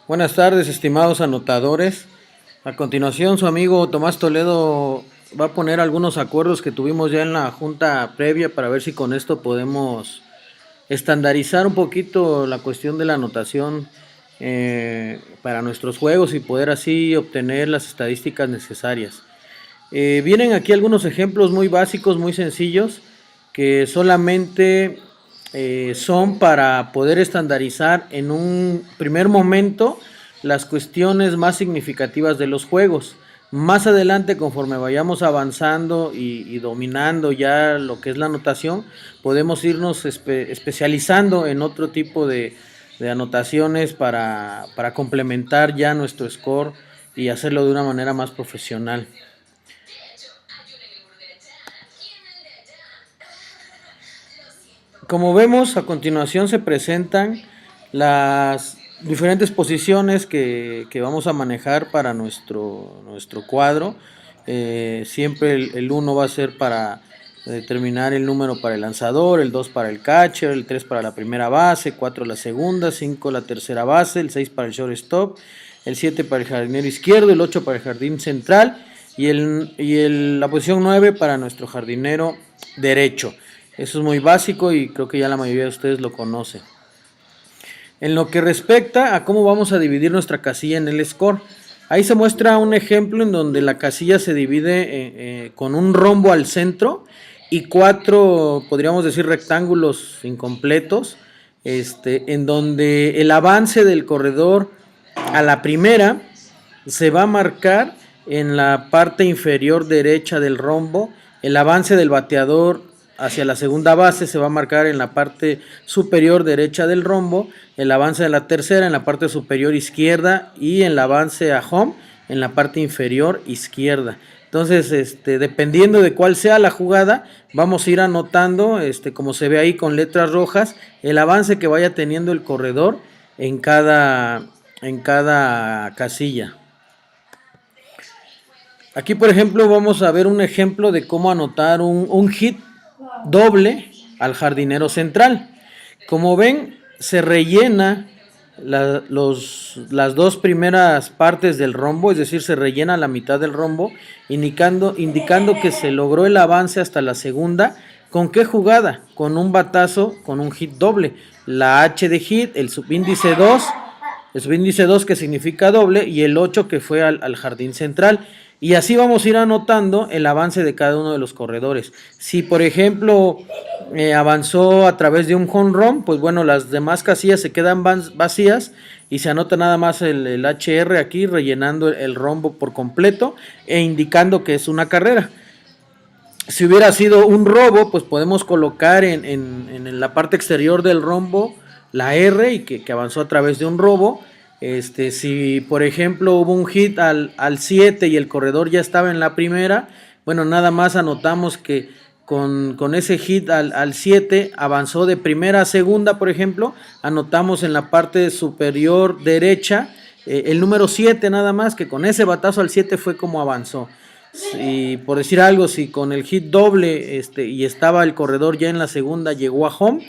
Buenas tardes, estimados anotadores. A continuación, su amigo Tomás Toledo va a poner algunos acuerdos que tuvimos ya en la junta previa para ver si con esto podemos estandarizar un poquito la cuestión de la anotación para nuestros juegos y poder así obtener las estadísticas necesarias. Vienen aquí algunos ejemplos muy básicos, muy sencillos, que solamente son para poder estandarizar en un primer momento las cuestiones más significativas de los juegos. Más adelante, conforme vayamos avanzando y dominando ya lo que es la anotación, podemos irnos especializando en otro tipo de anotaciones para complementar ya nuestro score y hacerlo de una manera más profesional. Como vemos, a continuación se presentan las diferentes posiciones que vamos a manejar para nuestro cuadro. Siempre el 1 va a ser para determinar el número para el lanzador, el 2 para el catcher, el 3 para la primera base, 4 la segunda, 5 la tercera base, el 6 para el shortstop, el 7 para el jardinero izquierdo, el 8 para el jardín central y la posición 9 para nuestro jardinero derecho. Eso es muy básico y creo que ya la mayoría de ustedes lo conocen. En lo que respecta a cómo vamos a dividir nuestra casilla en el score, ahí se muestra un ejemplo en donde la casilla se divide con un rombo al centro y 4, podríamos decir, rectángulos incompletos, en donde el avance del corredor a la primera se va a marcar en la parte inferior derecha del rombo, el avance del bateador hacia la segunda base se va a marcar en la parte superior derecha del rombo, el avance de la tercera en la parte superior izquierda y el avance a home en la parte inferior izquierda. Entonces, dependiendo de cuál sea la jugada, vamos a ir anotando, como se ve ahí con letras rojas, el avance que vaya teniendo el corredor en cada casilla. Aquí, por ejemplo, vamos a ver un ejemplo de cómo anotar un hit doble al jardinero central. Como ven, se rellena las dos primeras partes del rombo, es decir, se rellena la mitad del rombo, indicando que se logró el avance hasta la segunda. ¿Con qué jugada? Con un batazo, con un hit doble. La H de hit, el subíndice 2 que significa doble, y el 8 que fue al jardín central. Y así vamos a ir anotando el avance de cada uno de los corredores. Si por ejemplo avanzó a través de un home run, pues bueno, las demás casillas se quedan vacías y se anota nada más el HR aquí, rellenando el rombo por completo e indicando que es una carrera. Si hubiera sido un robo, pues podemos colocar en la parte exterior del rombo la R y que avanzó a través de un robo. Si por ejemplo hubo un hit al 7 y el corredor ya estaba en la primera, bueno, nada más anotamos que con ese hit al 7 avanzó de primera a segunda, por ejemplo, anotamos en la parte superior derecha el número 7 nada más, que con ese batazo al 7 fue como avanzó. Y por decir algo, si con el hit doble y estaba el corredor ya en la segunda, llegó a home,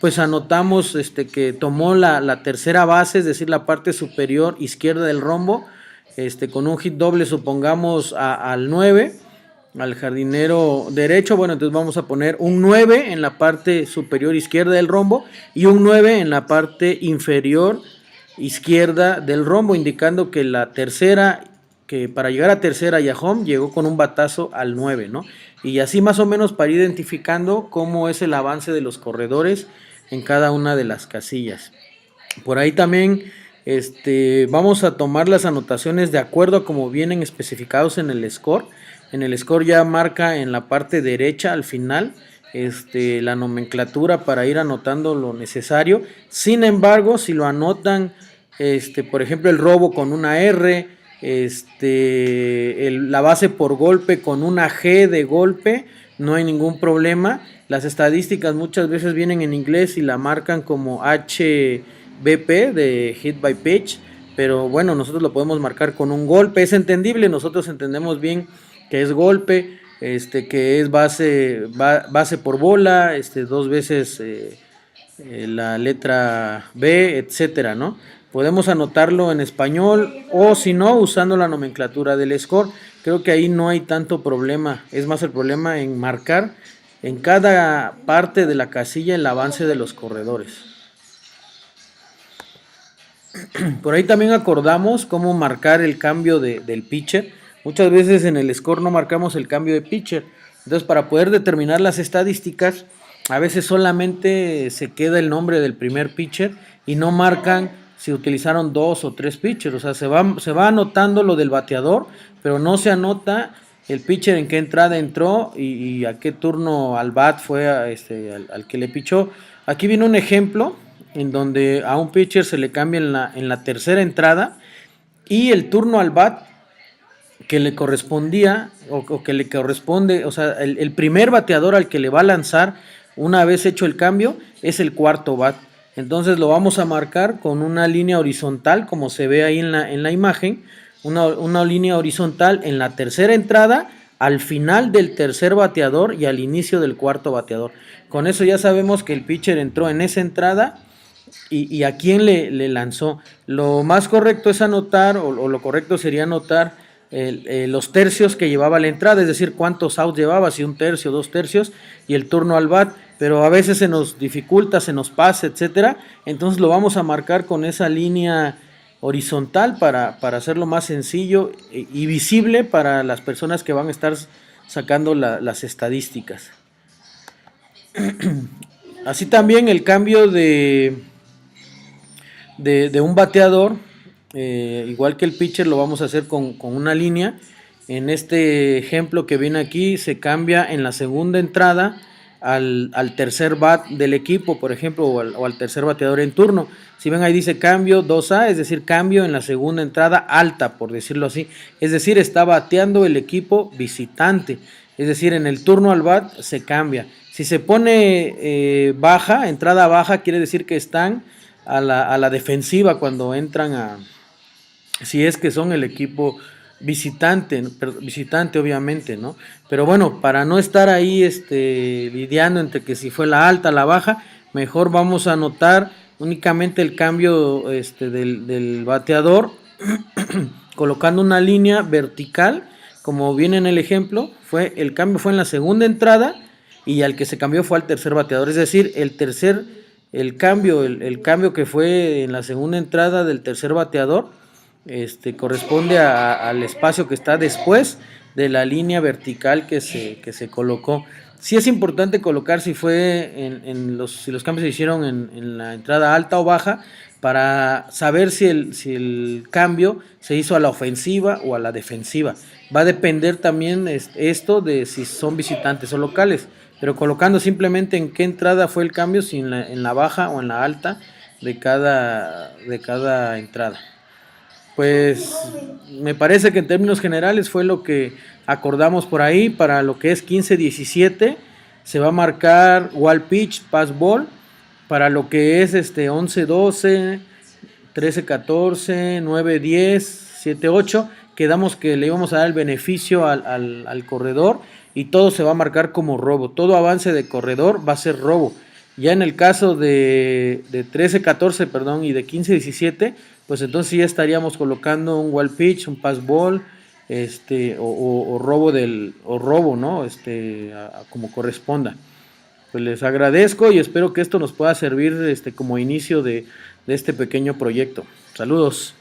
pues anotamos que tomó la tercera base, es decir, la parte superior izquierda del rombo, con un hit doble, supongamos al 9, al jardinero derecho. Bueno, entonces vamos a poner un 9 en la parte superior izquierda del rombo y un 9 en la parte inferior izquierda del rombo, indicando que la tercera, que para llegar a tercera y a home llegó con un batazo al 9, ¿no? Y así más o menos para ir identificando cómo es el avance de los corredores en cada una de las casillas. Por ahí también vamos a tomar las anotaciones de acuerdo a como vienen especificados en el score. En el score ya marca en la parte derecha al final la nomenclatura para ir anotando lo necesario. Sin embargo, si lo anotan, por ejemplo, el robo con una R, la base por golpe con una G de golpe, no hay ningún problema. Las estadísticas muchas veces vienen en inglés y la marcan como HBP de Hit by Pitch, pero bueno, nosotros lo podemos marcar con un golpe, es entendible, nosotros entendemos bien que es golpe, que es base por bola, dos veces la letra B, etcétera, ¿no? Podemos anotarlo en español o si no, usando la nomenclatura del score. Creo que ahí no hay tanto problema. Es más el problema en marcar en cada parte de la casilla el avance de los corredores. Por ahí también acordamos cómo marcar el cambio del pitcher. Muchas veces en el score no marcamos el cambio de pitcher. Entonces, para poder determinar las estadísticas, a veces solamente se queda el nombre del primer pitcher y no marcan si utilizaron 2 o 3 pitchers. O sea, se va anotando lo del bateador, pero no se anota el pitcher en qué entrada entró y a qué turno al bat fue al que le pichó. Aquí viene un ejemplo en donde a un pitcher se le cambia en la tercera entrada y el turno al bat que le correspondía o que le corresponde, o sea, el primer bateador al que le va a lanzar una vez hecho el cambio es el cuarto bat. Entonces lo vamos a marcar con una línea horizontal, como se ve ahí en la imagen, una línea horizontal en la tercera entrada, al final del tercer bateador y al inicio del cuarto bateador. Con eso ya sabemos que el pitcher entró en esa entrada y a quién le lanzó. Lo más correcto es anotar, o lo correcto sería anotar los tercios que llevaba la entrada, es decir, cuántos outs llevaba, si un tercio, 2 tercios, y el turno al bat, pero a veces se nos dificulta, se nos pasa, etcétera. Entonces lo vamos a marcar con esa línea horizontal para hacerlo más sencillo y visible para las personas que van a estar sacando las estadísticas. Así también el cambio de un bateador, igual que el pitcher, lo vamos a hacer con una línea. En este ejemplo que viene aquí, se cambia en la segunda entrada al tercer bat del equipo, por ejemplo, o al tercer bateador en turno. Si ven ahí dice cambio 2A, es decir, cambio en la segunda entrada alta, por decirlo así. Es decir, está bateando el equipo visitante. Es decir, en el turno al bat se cambia. Si se pone baja, entrada baja, quiere decir que están a la defensiva cuando entran si es que son el equipo visitante obviamente, ¿no? Pero bueno, para no estar ahí lidiando entre que si fue la alta, la baja, mejor vamos a anotar únicamente el cambio del bateador colocando una línea vertical, como viene en el ejemplo, el cambio fue en la segunda entrada y al que se cambió fue al tercer bateador, es decir, el cambio que fue en la segunda entrada del tercer bateador corresponde al espacio que está después de la línea vertical que se colocó. Sí es importante colocar si los cambios se hicieron en la entrada alta o baja para saber si el cambio se hizo a la ofensiva o a la defensiva. Va a depender también esto de si son visitantes o locales, pero colocando simplemente en qué entrada fue el cambio, si en la baja o en la alta de cada entrada. Pues me parece que en términos generales fue lo que acordamos por ahí. Para lo que es 15-17 se va a marcar wall pitch, pass ball. Para lo que es 11-12, 13-14, 9-10, 7-8, quedamos que le íbamos a dar el beneficio al corredor y todo se va a marcar como robo. Todo avance de corredor va a ser robo. Ya en el caso de 13-14, perdón, y de 15-17, pues entonces ya estaríamos colocando un wall pitch, un pass ball, o robo, ¿no? Como corresponda. Pues les agradezco y espero que esto nos pueda servir como inicio de este pequeño proyecto. Saludos.